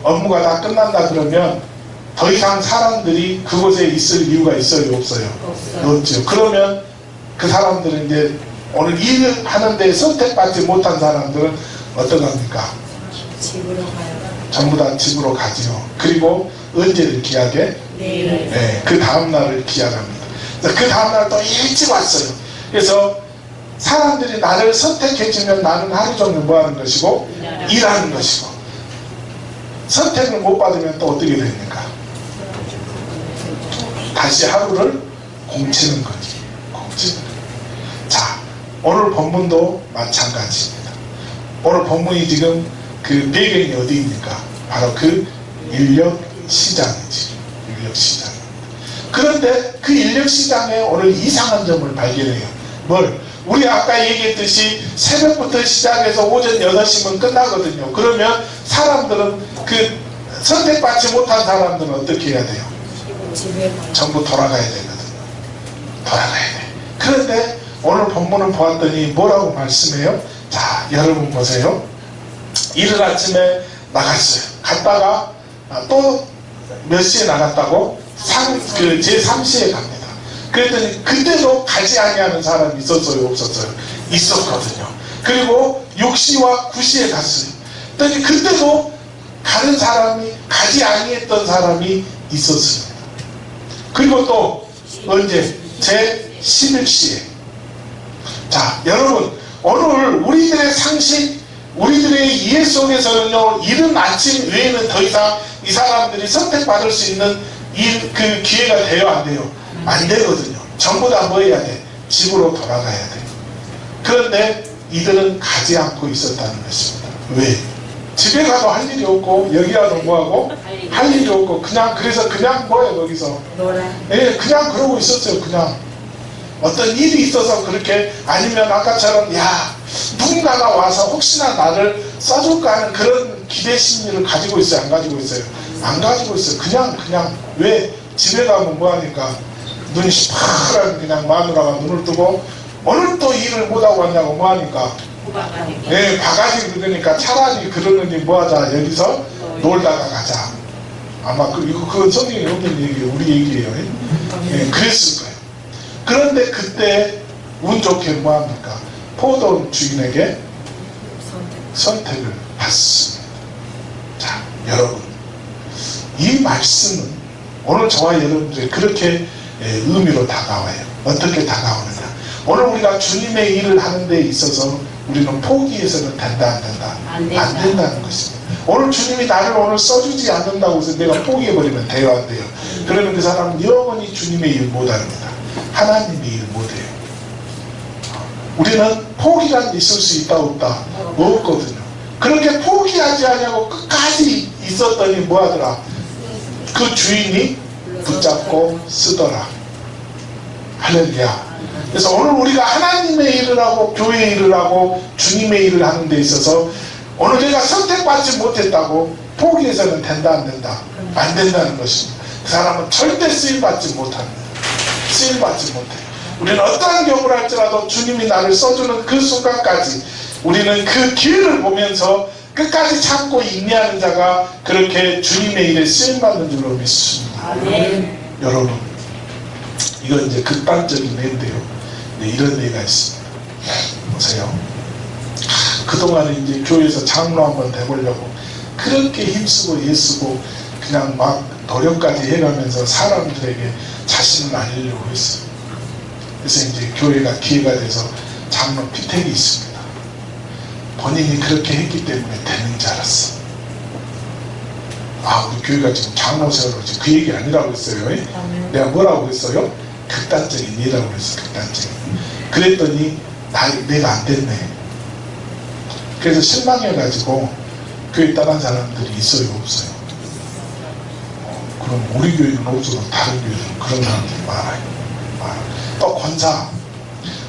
업무가 다 끝난다 그러면 더 이상 사람들이 그곳에 있을 이유가 있어요? 없어요? 없죠. 그러면 그 사람들은 이제 오늘 일을 하는데 선택받지 못한 사람들은 어떡합니까? 집으로 가요. 전부 다 집으로 가지요. 그리고 언제를 기약해? 내일. 네, 그 다음날을 기약합니다. 그 다음날 또 일찍 왔어요. 그래서 사람들이 나를 선택해주면 나는 하루 종일 뭐 하는 것이고? 일하는 것이고. 선택을 못 받으면 또 어떻게 됩니까? 다시 하루를 공치는 거지. 공치는 거지. 자, 오늘 본문도 마찬가지입니다. 오늘 본문이 지금 그 배경이 어디입니까? 바로 그 인력시장이지. 인력시장. 그런데 그 인력시장에 오늘 이상한 점을 발견해요. 뭘? 우리 아까 얘기했듯이 새벽부터 시작해서 오전 8시면 끝나거든요. 그러면 사람들은 그 선택받지 못한 사람들은 어떻게 해야 돼요? 집에 가요. 전부 돌아가야 되거든요. 돌아가야 돼. 그런데 오늘 본문을 보았더니 뭐라고 말씀해요? 자, 여러분 보세요. 이른 아침에 나갔어요. 갔다가 또 몇 시에 나갔다고? 제3시에 갑니다. 그랬더니 그때도 가지 아니하는 사람이 있었어요? 없었어요? 있었거든요. 그리고 6시와 9시에 갔어요. 그랬더니 그때도 가는 사람이 가지 아니했던 사람이 있었습니다. 그리고 또 언제? 제11시에. 자, 여러분 오늘 우리들의 상식, 우리들의 이해 속에서는요, 이른 아침 외에는 더 이상 이 사람들이 선택받을 수 있는 그 기회가 돼요, 안 돼요? 안 되거든요. 전부 다 뭐 해야 돼? 집으로 돌아가야 돼. 그런데 이들은 가지 않고 있었다는 것입니다. 왜? 집에 가도 할 일이 없고 여기 와도 뭐하고? 할 일이 없고 그래서 그냥 뭐예요 거기서? 놀아. 예, 그냥 그러고 있었어요. 그냥 어떤 일이 있어서 그렇게, 아니면 아까처럼 야 누군가가 와서 혹시나 나를 써줄까 하는 그런 기대 심리를 가지고 있어요? 안 가지고 있어요? 안 가지고 있어요. 그냥 왜? 집에 가면 뭐하니까 눈이 시퍼런 그냥 마누라가 눈을 뜨고 오늘 또 일을 못하고 왔냐고 뭐하니까 네, 바가지 그러니까 차라리 그러느니 뭐하자, 여기서 놀다가 가자. 아마 그건 성경에 없는 얘기예요. 우리 얘기예요. 네, 그랬을 거예요. 그런데 그때 운 좋게 뭐합니까? 포도원 주인에게 선택을 받습니다. 자, 여러분 이 말씀은 오늘 저와 여러분들이 그렇게 의미로 다가와요. 어떻게 다가오느냐? 오늘 우리가 주님의 일을 하는 데 있어서 우리는 포기해서는 된다, 안 된다? 안 된다는 것입니다. 오늘 주님이 나를 오늘 써주지 않는다고 해서 내가 포기해버리면 돼요, 안 돼요? 그러면 그 사람은 영원히 주님의 일 못합니다. 하나님의 일 못해요. 우리는 포기란 있을 수 있다 없다? 없거든요. 그렇게 포기하지 않냐고 끝까지 있었더니 뭐하더라? 그 주인이 붙잡고 쓰더라. 할렐루야. 그래서 오늘 우리가 하나님의 일을 하고 교회의 일을 하고 주님의 일을 하는 데 있어서 오늘 내가 선택받지 못했다고 포기해서는 된다, 안 된다? 안 된다는 것입니다. 그 사람은 절대 쓰임받지 못합니다. 쓰임받지 못해요. 우리는 어떠한 경우를 할지라도 주님이 나를 써주는 그 순간까지 우리는 그 기회를 보면서 끝까지 참고 인내하는 자가 그렇게 주님의 일에 쓰임받는 줄로 믿습니다. 아멘. 여러분, 이건 이제 극단적인 예인데요. 네, 이런 예가 있습니다. 보세요. 그동안에 이제 교회에서 장로 한번 돼보려고 그렇게 힘쓰고 애쓰고 그냥 막 노력까지 해가면서 사람들에게 자신을 알리려고 했어요. 그래서 이제 교회가 기회가 돼서 장로 피택이 있습니다. 본인이 그렇게 했기 때문에 되는 줄 알았어. 아, 우리 교회가 지금 장로 세우러 그 얘기 아니라고 했어요. 내가 뭐라고 했어요? 극단적인 예라고 했어. 극단적인. 그랬더니 내가 안 됐네. 그래서 실망해가지고 교회 떠난 사람들이 있어요, 없어요? 그럼 우리 교회는 없어도 다른 교회는 그런 사람들이 많아요. 또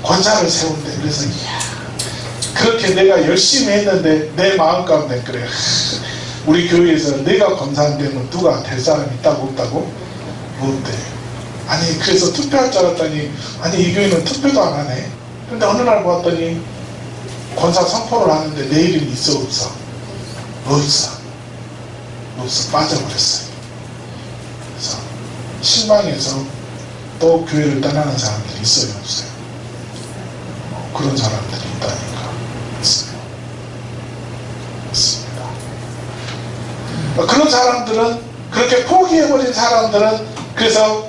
권사를 세운대. 그래서 그렇게 내가 열심히 했는데 내 마음 가운데 그래. 우리 교회에서 내가 권사안 되면 누가 될 사람이 있다고 없다고? 없대. 아니 그래서 투표할 줄 알았더니 아니 이 교회는 투표도 안 하네. 근데 어느 날 보았더니 권사 선포를 하는데 내 이름이 있어 없어? 없어. 빠져버렸어요. 그래서 실망해서 또 교회를 떠나는 사람들이 있어요 없어요? 그런 사람들이 있다니까. 있습니다. 그런 사람들은, 그렇게 포기해버린 사람들은 그래서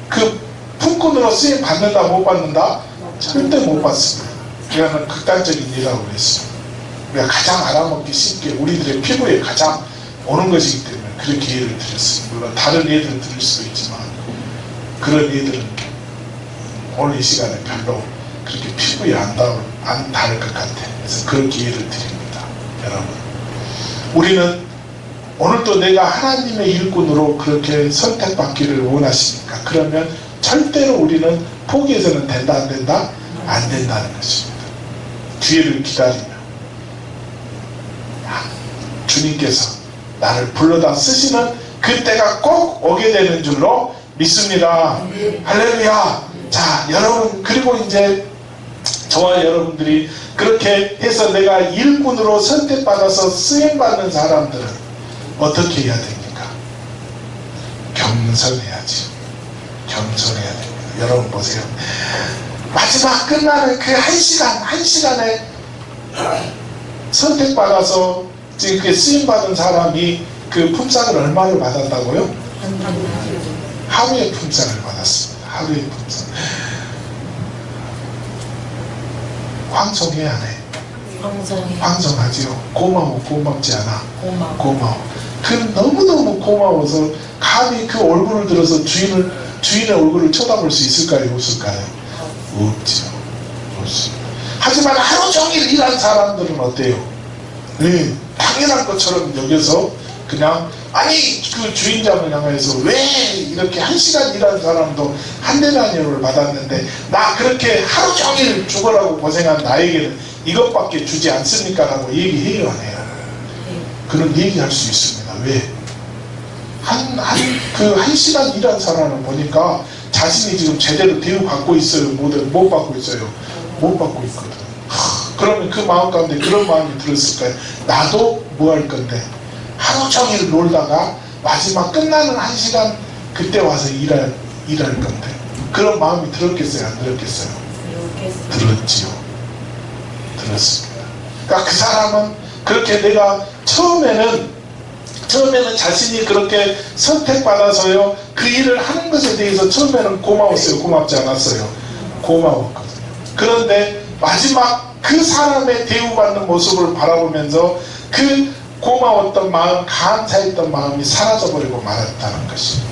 그 품꾼으로 쓰임 받는다 못 받는다? 절대 못 받습니다. 그러면 극단적인 일이라고 그랬습니다. 우리가 가장 알아먹기 쉽게 우리들의 피부에 가장 오는 것이기 때문에 그렇게 예를 드렸습니다. 물론 다른 예들을 들을 수도 있지만 그런 예들은 오늘 이 시간에 별로 그렇게 피부에 안 닿을 것 같아요. 그래서 그렇게 예를 드립니다. 여러분, 우리는 오늘도 내가 하나님의 일꾼으로 그렇게 선택받기를 원하십니까? 그러면 절대로 우리는 포기해서는 된다 안 된다? 안 된다는 것입니다. 기회를 기다리며 주님께서 나를 불러다 쓰시는 그때가 꼭 오게 되는 줄로 믿습니다. 할렐루야. 자, 여러분, 그리고 이제 저와 여러분들이 그렇게 해서 내가 일꾼으로 선택받아서 쓰임받는 사람들은 어떻게 해야 됩니까? 겸손해야지. 겸손해야 됩니다. 여러분 보세요. 마지막 끝나는 그 한 시간에 선택받아서 지금 그 쓰임받은 사람이 그 품삯을 얼마를 받았다고요? 하루의 품삯을 받았습니다. 하루의 품삯. 황송해 안 해? 황송하지요. 고마워. 고맙지 않아? 고마워. 그 너무너무 고마워서 감히 그 얼굴을 들어서 주인의 얼굴을 쳐다볼 수 있을까요? 없을까요? 없지요. 없습니다. 하지만 하루 종일 일한 사람들은 어때요? 네, 당연한 것처럼 여겨서 그냥 아니 그 주인장을 향해서 왜 이렇게 한 시간 일한 사람도 한 데나니오를 받았는데 나 그렇게 하루 종일 죽으라고 고생한 나에게는 이것밖에 주지 않습니까? 라고 얘기해요 안 해요? 그런 얘기할 수 있습니다. 왜? 한 시간 일한 사람을 보니까 자신이 지금 제대로 대우받고 있어요? 못 받고 있어요? 못 받고 있거든. 그러면 그 마음 가운데 그런 마음이 들었을까요? 나도 뭐 할 건데 하루 종일 놀다가 마지막 끝나는 한 시간 그때 와서 일할 건데 그런 마음이 들었겠어요? 안 들었겠어요? 들었지요. 들었습니다. 그러니까 그 사람은 그렇게 내가 처음에는 자신이 그렇게 선택받아서요 그 일을 하는 것에 대해서 처음에는 고마웠어요? 고맙지 않았어요? 고마웠거든요. 그런데 마지막 그 사람의 대우받는 모습을 바라보면서 그 고마웠던 마음, 감사했던 마음이 사라져버리고 말았다는 것입니다.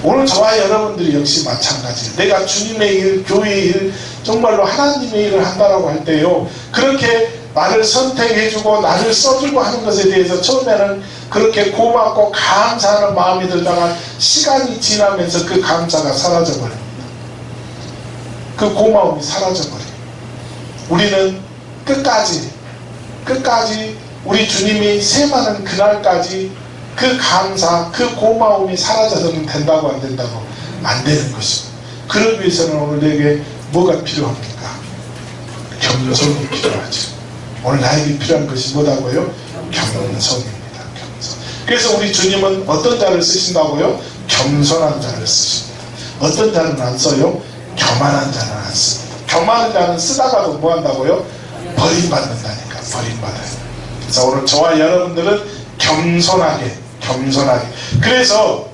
오늘 저와 여러분들이 역시 마찬가지예요. 내가 주님의 일, 교회의 일, 정말로 하나님의 일을 한다라고 할 때요 그렇게 나를 선택해주고 나를 써주고 하는 것에 대해서 처음에는 그렇게 고맙고 감사하는 마음이 들다가 시간이 지나면서 그 감사가 사라져버립니다. 그 고마움이 사라져버려요. 우리는 끝까지 우리 주님이 세마는 그날까지 그 감사, 그 고마움이 사라져서는 된다고 안 된다고? 안 되는 것입니다. 그러기 위해서는 오늘 내게 뭐가 필요합니까? 겸손이 필요하죠. 오늘 나에게 필요한 것이 뭐다고요? 겸손입니다. 겸손. 그래서 우리 주님은 어떤 자를 쓰신다고요? 겸손한 자를 쓰십니다. 어떤 자는 안 써요? 교만한 자는 안 씁니다. 교만한 자는 쓰다가도 뭐 한다고요? 버림받는다니까. 버림받아요. 그래서 오늘 저와 여러분들은 겸손하게. 그래서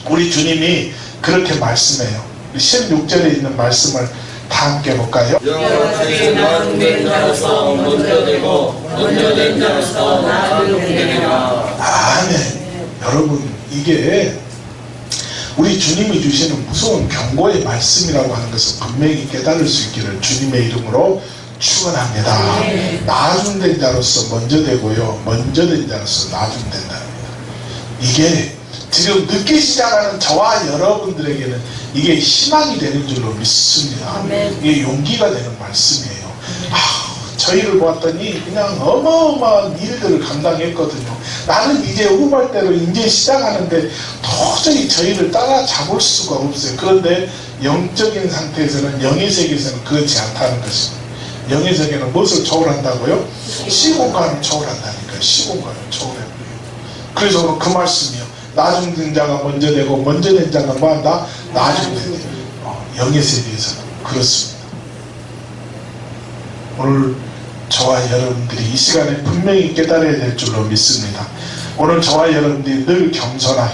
우리 주님이 그렇게 말씀해요. 16절에 있는 말씀을 다 함께 볼까요? 여호와께 나중된 자로서 먼저 되고 먼저 된 자로서 나중된 되리라. 아멘. 여러분 이게 우리 주님이 주시는 무서운 경고의 말씀이라고 하는 것을 분명히 깨달을 수 있기를 주님의 이름으로 축원합니다. 나중된 자로서 먼저 되고요 먼저 된 자로서 나중된답니다. 이게 지금 늦게 시작하는 저와 여러분들에게는 이게 희망이 되는 줄로 믿습니다. 이게 용기가 되는 말씀이에요. 저희를 보았더니 그냥 어마어마한 일들을 감당했거든요. 나는 이제 후발대로 이제 시작하는데 도저히 저희를 따라잡을 수가 없어요. 그런데 영적인 상태에서는 영의 세계에서는 그렇지 않다는 것입니다. 영의 세계는 무엇을 초월한다고요? 시공간을 초월한다니까요. 시공간을 초월해버려요. 그래서 오늘 그 말씀이요. 나중된 자가 먼저 되고 먼저 된 자가 뭐한다? 나중된 자. 영의 세계에서는 그렇습니다. 오늘 저와 여러분들이 이 시간에 분명히 깨달아야 될 줄로 믿습니다. 오늘 저와 여러분들이 늘 겸손하게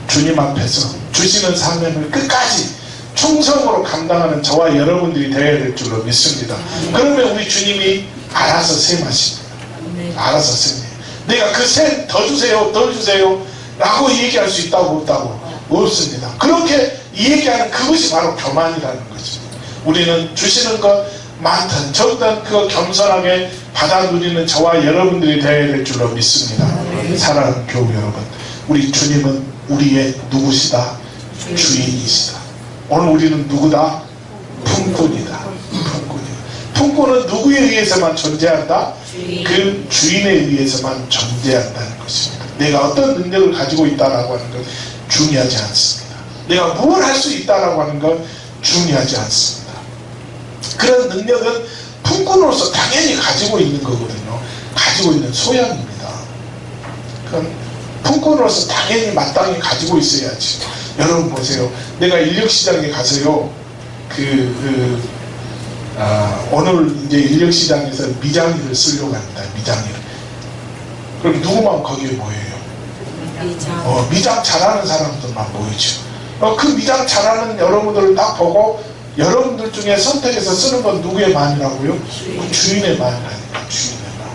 주님 앞에서 주시는 사명을 끝까지 충성으로 감당하는 저와 여러분들이 되어야 될 줄로 믿습니다. 그러면 우리 주님이 알아서 셈하십니다. 알아서 셈해요. 내가 그 셈 더 주세요, 더 주세요 라고 얘기할 수 있다고 없다고? 없습니다. 그렇게 얘기하는 그것이 바로 교만이라는 거죠. 우리는 주시는 것 많든 적든 그거 겸손하게 받아 누리는 저와 여러분들이 되어야 될 줄로 믿습니다. 사랑하는 교우 여러분, 우리 주님은 우리의 누구시다? 주인이시다. 오늘 우리는 누구다? 품꾼이다. 품꾼은 누구에 의해서만 존재한다? 그 주인에 의해서만 존재한다는 것입니다. 내가 어떤 능력을 가지고 있다라고 하는 건 중요하지 않습니다. 내가 뭘 할 수 있다라고 하는 건 중요하지 않습니다. 그런 능력은 품꾼으로서 당연히 가지고 있는 거거든요. 가지고 있는 소양입니다. 그럼 품꾼으로서 당연히 마땅히 가지고 있어야지. 여러분 보세요. 내가 인력시장에 가서요. 오늘 이제 인력시장에서 미장일을 쓰려고 합니다. 미장일. 그럼 누구만 거기에 모여요? 미장 잘하는 사람들만 모이죠. 그 미장 잘하는 여러분들을 딱 보고 여러분들 중에 선택해서 쓰는 건 누구의 마음이라고요? 주인의 마음이라니까. 주인의 마음.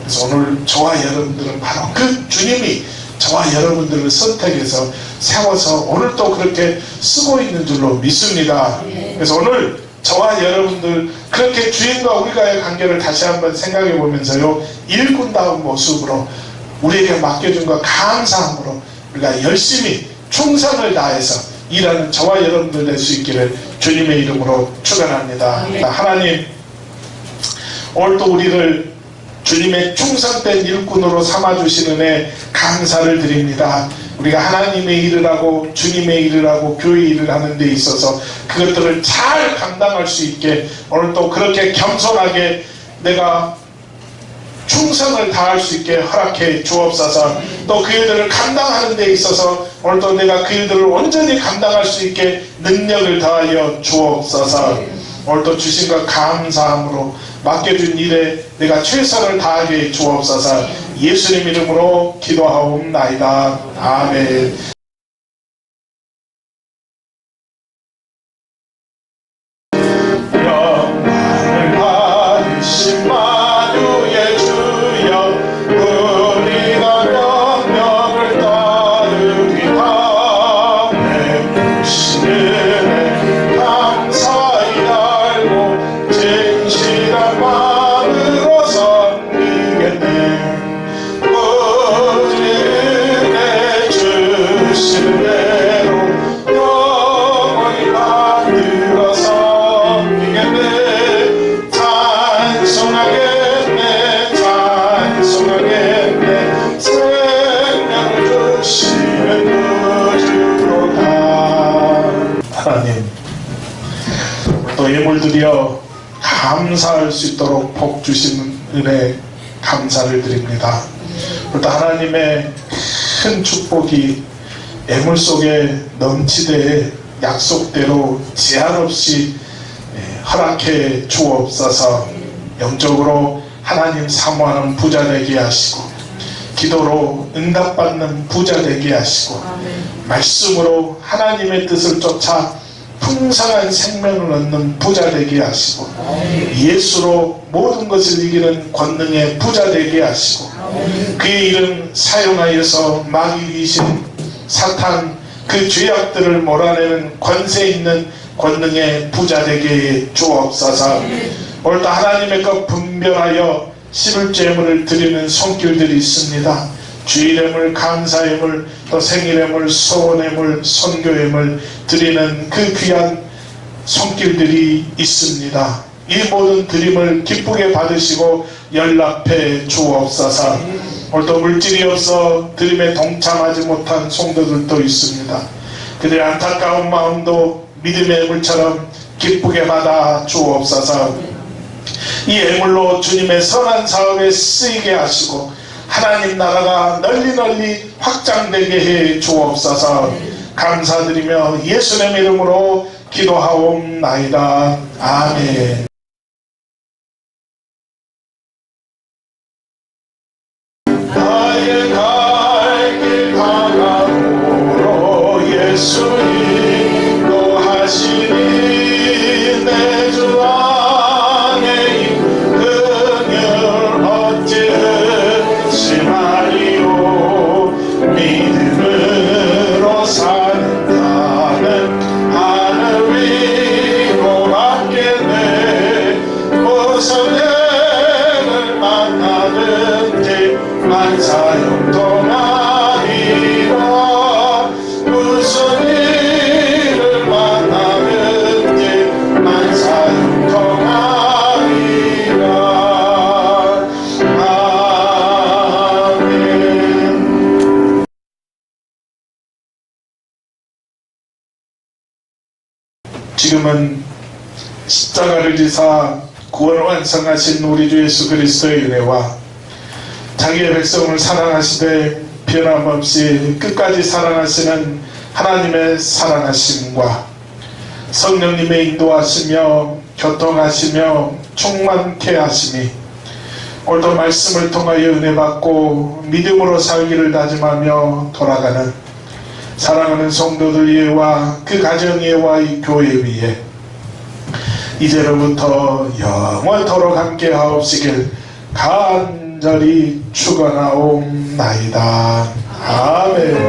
그래서 오늘 저와 여러분들은 바로 그 주님이 저와 여러분들을 선택해서 세워서 오늘 또 그렇게 쓰고 있는 줄로 믿습니다. 그래서 오늘 저와 여러분들 그렇게 주인과 우리가의 관계를 다시 한번 생각해 보면서요, 일꾼다운 모습으로 우리에게 맡겨준 것 감사함으로 우리가 열심히 충성을 다해서 일하는 저와 여러분들 될 수 있기를 주님의 이름으로 축원합니다. 하나님, 오늘도 우리를 주님의 충성된 일꾼으로 삼아주시는 은혜 감사를 드립니다. 우리가 하나님의 일을 하고 주님의 일을 하고 교회 일을 하는 데 있어서 그것들을 잘 감당할 수 있게 오늘 또 그렇게 겸손하게 내가 충성을 다할 수 있게 허락해 주옵소서. 또 그 일들을 감당하는 데 있어서 오늘 또 내가 그 일들을 온전히 감당할 수 있게 능력을 더하여 주옵소서. 오늘 또 주신 것 감사함으로 맡겨준 일에 내가 최선을 다하게 주옵소서. 예수님 이름으로 기도하옵나이다. 아멘. 영광을 받으신 만유의 주여, 우리가 명령을 따르리다. 베푸신 은혜 감사히 알고 진실한 마음으로 섬기겠네. 우리에게 주신 대로 영원히 받들어 섬기겠네. 찬송하겠네. 찬송하겠네. 생명을 주시는 구주로다. 하나님, 또 예물 드려 감사할 수 있도록 복 주시는 은혜 감사를 드립니다. 또 하나님의 큰 축복이 예물 속에 넘치되 약속대로 제한 없이 허락해 주옵소서. 영적으로 하나님 사모하는 부자 되게 하시고, 기도로 응답받는 부자 되게 하시고, 말씀으로 하나님의 뜻을 쫓아 풍성한 생명을 얻는 부자 되게 하시고, 예수로 모든 것을 이기는 권능의 부자 되게 하시고, 그의 이름 사용하여서 마귀 귀신 사탄 그 죄악들을 몰아내는 권세 있는 권능의 부자 되게 주옵소서. 오늘도 하나님의 것 분별하여 11제물을 드리는 손길들이 있습니다. 주일예물, 감사예물, 또 생일예물, 소원예물, 선교예물 드리는 그 귀한 손길들이 있습니다. 이 모든 드림을 기쁘게 받으시고 연락해 주옵소서. 오늘도 물질이 없어 드림에 동참하지 못한 성도들도 있습니다. 그들의 안타까운 마음도 믿음의 예물처럼 기쁘게 받아 주옵소서. 이 예물로 주님의 선한 사업에 쓰이게 하시고 하나님 나라가 널리 확장되게 해 주옵소서. 감사드리며 예수님의 이름으로 기도하옵나이다. 아멘. 나의 갈 길 강함으로 예수님 인도하시니 내 주 안에 긍휼 어찌 의심하리요. 믿음으로 산다는 하늘 위로 받겠네. 무슨 일을 만나든지 만사형통하리라. 무슨 일 지금은 십자가를 지사 구원을 완성하신 우리 주 예수 그리스도의 은혜와 자기의 백성을 사랑하시되 변함없이 끝까지 사랑하시는 하나님의 사랑하심과 성령님의 인도하시며 교통하시며 충만케 하시니 오늘도 말씀을 통하여 은혜 받고 믿음으로 살기를 다짐하며 돌아가는 사랑하는 성도들 위에와 그 가정 위에와 이 교회 위에 이제로부터 영원토록 함께 하옵시길 간절히 축원하옵나이다. 아멘.